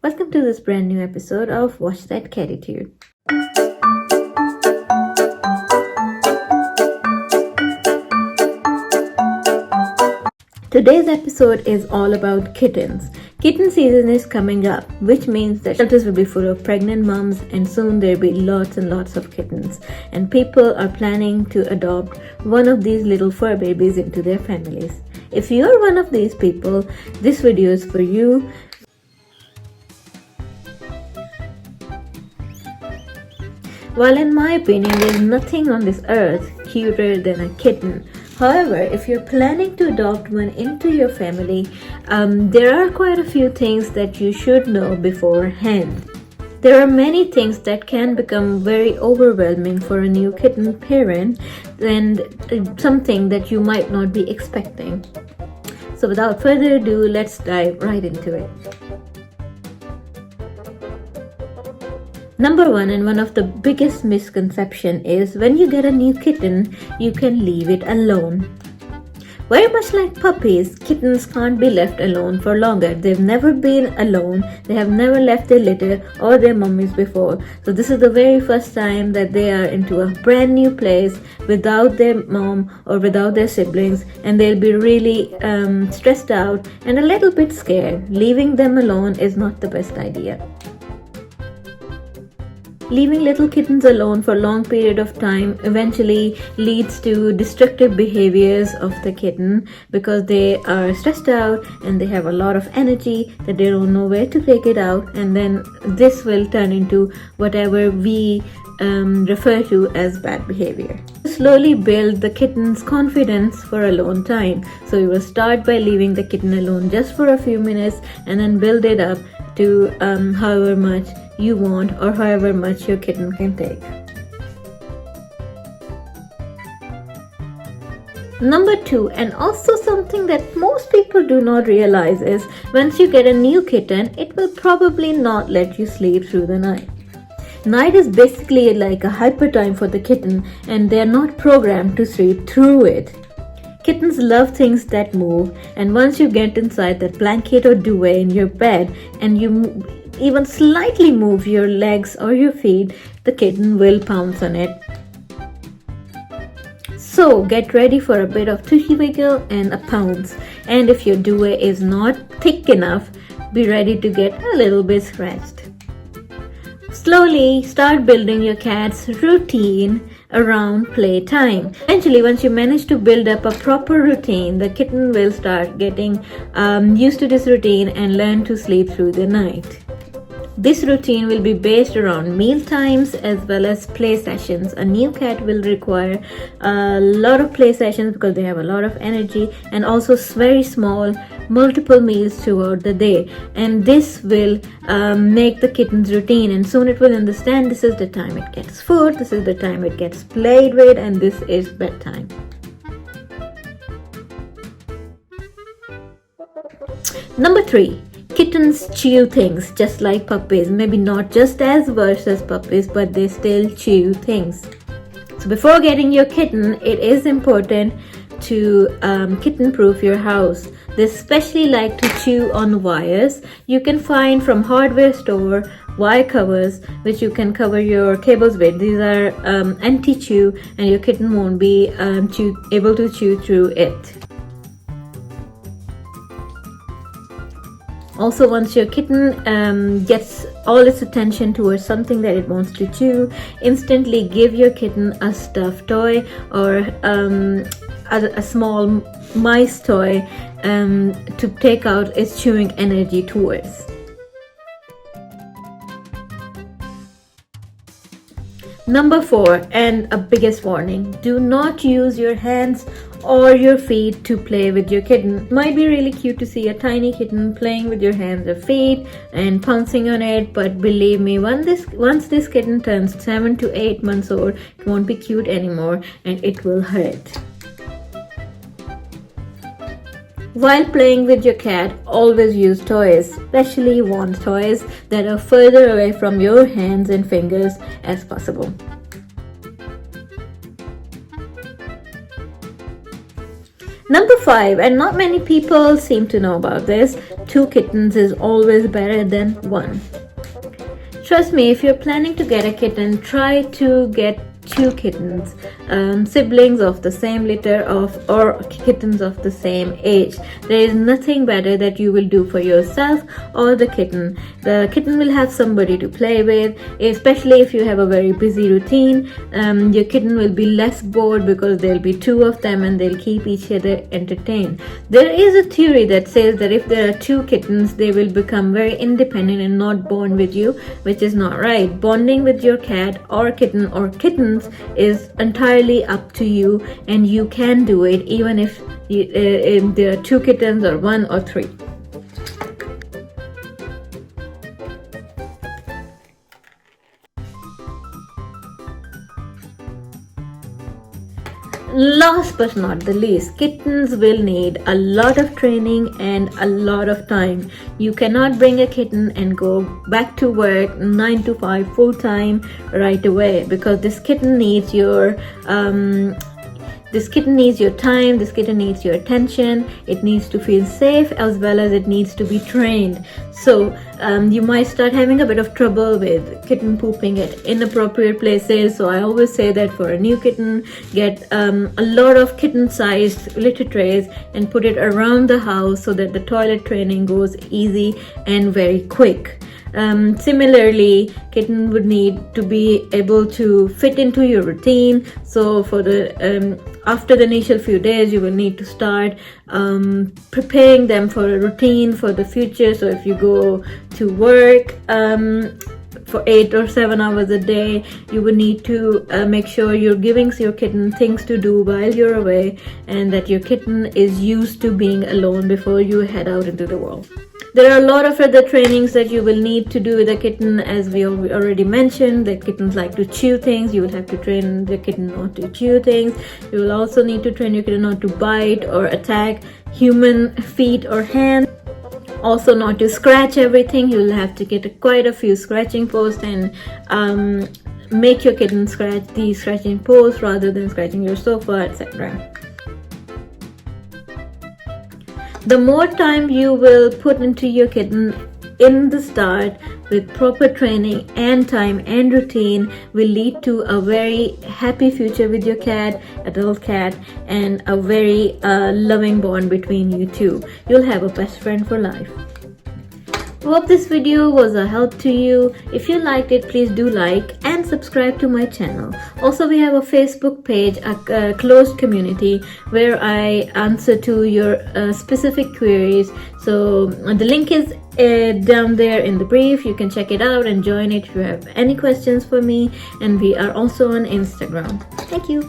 Welcome to this brand new episode of Watch That Catitude. Today's episode is all about kittens. Kitten season is coming up, which means that shelters will be full of pregnant moms and soon there'll be lots and lots of kittens. And people are planning to adopt one of these little fur babies into their families. If you're one of these people, this video is for you. While in my opinion, there's nothing on this earth cuter than a kitten. However, if you're planning to adopt one into your family, there are quite a few things that you should know beforehand. There are many things that can become very overwhelming for a new kitten parent and something that you might not be expecting. So without further ado, let's dive right into it. Number one, and one of the biggest misconception is when you get a new kitten, you can leave it alone. Very much like puppies, kittens can't be left alone for longer. They've never been alone. They have never left their litter or their mummies before. So this is the very first time that they are into a brand new place without their mom or without their siblings, and they'll be really stressed out and a little bit scared. Leaving them alone is not the best idea. Leaving little kittens alone for a long period of time eventually leads to destructive behaviors of the kitten because they are stressed out and they have a lot of energy that they don't know where to take it out, and then this will turn into whatever we refer to as bad behavior. Slowly build the kitten's confidence for alone time. So you will start by leaving the kitten alone just for a few minutes and then build it up to however much you want or however much your kitten can take. Number two, and also something that most people do not realize, is once you get a new kitten, it will probably not let you sleep through the night. Night is basically like a hyper time for the kitten, and they are not programmed to sleep through it. Kittens love things that move, and once you get inside that blanket or duvet in your bed and you even slightly move your legs or your feet, the kitten will pounce on it. So get ready for a bit of tushy wiggle and a pounce. And if your duvet is not thick enough, be ready to get a little bit scratched. Slowly start building your cat's routine around playtime. Eventually, once you manage to build up a proper routine, the kitten will start getting used to this routine and learn to sleep through the night. This routine will be based around meal times as well as play sessions. A new cat will require a lot of play sessions because they have a lot of energy, and also very small multiple meals throughout the day, and this will make the kitten's routine, and soon it will understand this is the time it gets food, this is the time it gets played with, and this is bedtime. Number three, kittens chew things just like puppies. Maybe not just as worse as puppies, but they still chew things. So before getting your kitten, it is important to kitten-proof your house. They especially like to chew on wires. You can find from hardware store wire covers which you can cover your cables with. These are anti-chew, and your kitten won't be able to chew through it. Also, once your kitten gets all its attention towards something that it wants to chew, instantly give your kitten a stuffed toy or a small mice toy to take out its chewing energy towards. Number four, and a biggest warning, do not use your hands or your feet to play with your kitten. It might be really cute to see a tiny kitten playing with your hands or feet and pouncing on it, but believe me, once this kitten turns 7 to 8 months old, it won't be cute anymore and it will hurt. While playing with your cat, always use toys, especially wand toys that are further away from your hands and fingers as possible. Number 5, and not many people seem to know about this, 2 kittens is always better than 1. Trust me, if you're planning to get a kitten, try to get 2 kittens, siblings of the same litter or kittens of the same age. There is nothing better that you will do for yourself or the kitten. The kitten will have somebody to play with, especially if you have a very busy routine. Your kitten will be less bored because there'll be 2 of them and they'll keep each other entertained. There is a theory that says that if there are 2 kittens, they will become very independent and not bond with you, which is not right. Bonding with your cat or kitten or kittens is entirely up to you, and you can do it even if there are 2 kittens or 1 or 3. Last but not the least, kittens will need a lot of training and a lot of time. You cannot bring a kitten and go back to work 9 to 5 full time right away, because this kitten needs your time, this kitten needs your attention. It needs to feel safe as well as it needs to be trained. So you might start having a bit of trouble with kitten pooping at inappropriate places. So I always say that for a new kitten, get a lot of kitten-sized litter trays and put it around the house so that the toilet training goes easy and very quick. Similarly, kitten would need to be able to fit into your routine. So for the after the initial few days, you will need to start preparing them for a routine for the future. So if you go to work for 8 or 7 hours a day, you will need to make sure you're giving your kitten things to do while you're away, and that your kitten is used to being alone before you head out into the world. There are a lot of other trainings that you will need to do with a kitten, as we already mentioned, that kittens like to chew things. You will have to train the kitten not to chew things. You will also need to train your kitten not to bite or attack human feet or hands. Also not to scratch everything. You will have to get quite a few scratching posts and make your kitten scratch these scratching posts rather than scratching your sofa, etc. The more time you will put into your kitten in the start with proper training and time and routine will lead to a very happy future with your cat, adult cat, and a very loving bond between you two. You'll have a best friend for life. Hope this video was a help to you. If you liked it, please do like and subscribe to my channel. Also, we have a Facebook page, a closed community where I answer to your specific queries. So the link is down there in the brief. You can check it out and join it if you have any questions for me. And we are also on Instagram. Thank you.